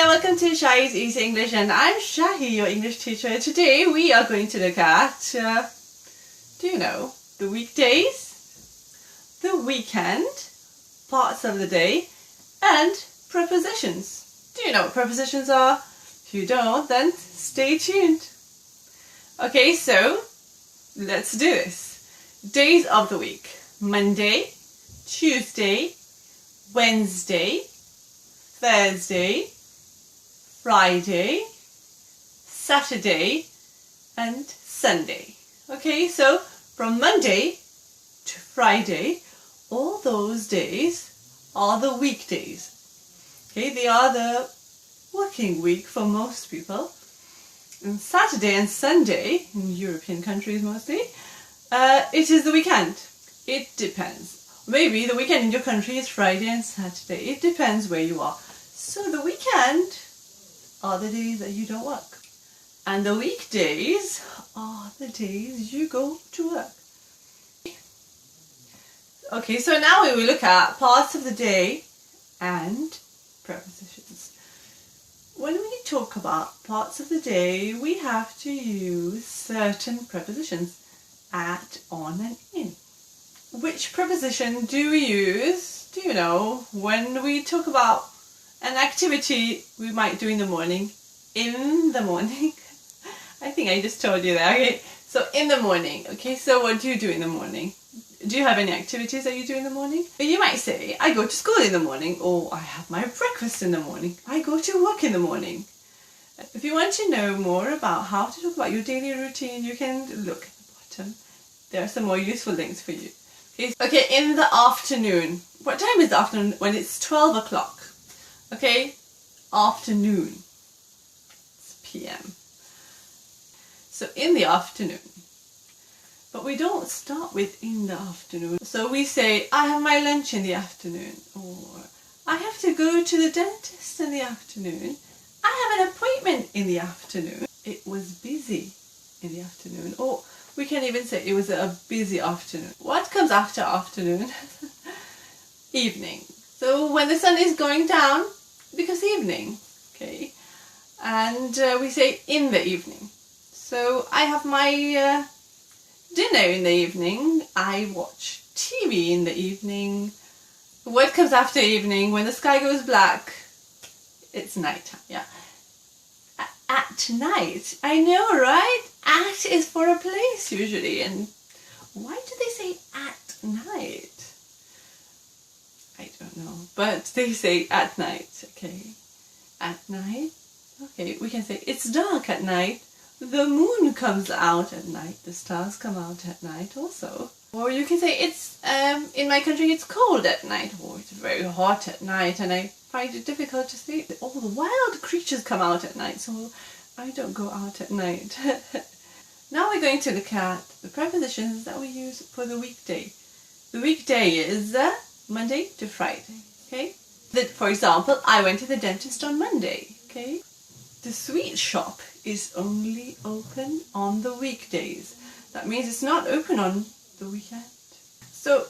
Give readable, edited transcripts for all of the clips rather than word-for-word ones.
welcome to Shahy's Easy English, and I'm Shahy, your English teacher. Today we are going to look at, do you know, the weekdays, the weekend, parts of the day, and prepositions. Do you know what prepositions are? If you don't, then stay tuned. Okay, so let's do this. Days of the week: Monday, Tuesday, Wednesday, Thursday, Friday, Saturday, and Sunday. Okay, so from Monday to Friday, all those days are the weekdays. Okay, they are the working week for most people. And Saturday and Sunday, in European countries mostly, it is the weekend. It depends. Maybe the weekend in your country is Friday and Saturday. It depends where you are. So the weekend are the days that you don't work. And the weekdays are the days you go to work. Okay, so now we will look at parts of the day and prepositions. When we talk about parts of the day, we have to use certain prepositions: at, on, and in. Which preposition do we use, do you know, when we talk about an activity we might do in the morning? In the morning. I think I just told you that. Okay, so in the morning. Okay, so what do you do in the morning? Do you have any activities that you do in the morning? You might say, I go to school in the morning, or I have my breakfast in the morning, I go to work in the morning. If you want to know more about how to talk about your daily routine, you can look at the bottom. There are some more useful links for you. Okay, in the afternoon. What time is the afternoon? When it's 12 o'clock. Okay, afternoon. It's PM. So in the afternoon. But we don't start with in the afternoon. So we say, I have my lunch in the afternoon. Or I have to go to the dentist in the afternoon. I have an appointment in the afternoon. It was busy in the afternoon. Or we can even say it was a busy afternoon. What comes after afternoon? Evening. So when the sun is going down, because evening, okay? And we say in the evening. So I have my dinner in the evening. I watch TV in the evening. What comes after evening? When the sky goes black, it's nighttime, yeah. At night. I know, right? At is for a place usually. And why do they say at night? I don't know. But they say at night, okay? At night. Okay, we can say it's dark at night. The moon comes out at night. The stars come out at night also. Or you can say it's, in my country it's cold at night. Or it's very hot at night and I find it difficult to sleep. All the wild creatures come out at night, so I don't go out at night. Now we're going to look at the prepositions that we use for the weekday. The weekday is Monday to Friday, okay? For example, I went to the dentist on Monday, okay? The sweet shop is only open on the weekdays. That means it's not open on the weekend. So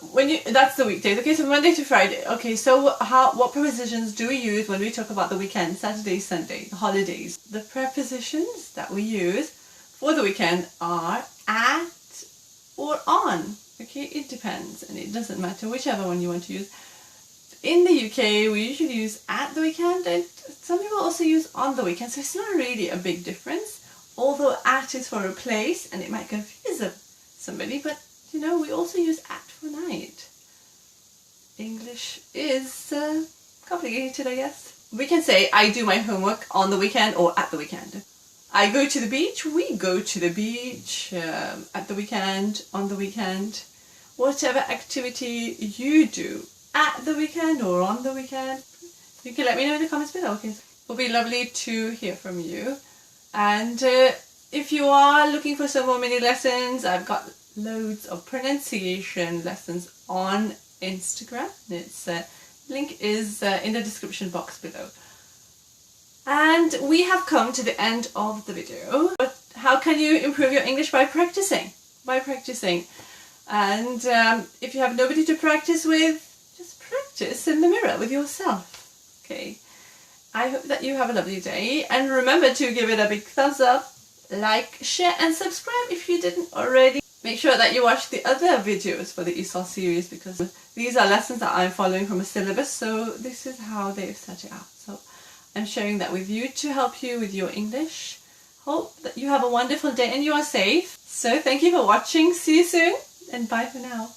that's the weekdays. Okay, so Monday to Friday. Okay, so what prepositions do we use when we talk about the weekend, Saturday, Sunday, the holidays? The prepositions that we use for the weekend are at or on. Okay, it depends, and it doesn't matter whichever one you want to use. In the UK, we usually use at the weekend, and some people also use on the weekend, so it's not really a big difference. Although at is for a place, and it might confuse somebody, but you know, we also use at for night. English is complicated, I guess. We can say, I do my homework on the weekend or at the weekend. I go to the beach, we go to the beach, at the weekend, on the weekend. Whatever activity you do at the weekend or on the weekend, you can let me know in the comments below. Okay, it will be lovely to hear from you. And if you are looking for some more mini lessons, I've got loads of pronunciation lessons on Instagram. Its link is in the description box below. And we have come to the end of the video. But how can you improve your English? By practicing. By practicing. And if you have nobody to practice with, just practice in the mirror with yourself. Okay. I hope that you have a lovely day, and remember to give it a big thumbs up, like, share and subscribe if you didn't already. Make sure that you watch the other videos for the Esol series, because these are lessons that I'm following from a syllabus, so this is how they've set it out. So I'm sharing that with you to help you with your English. Hope that you have a wonderful day and you are safe. So thank you for watching. See you soon and bye for now.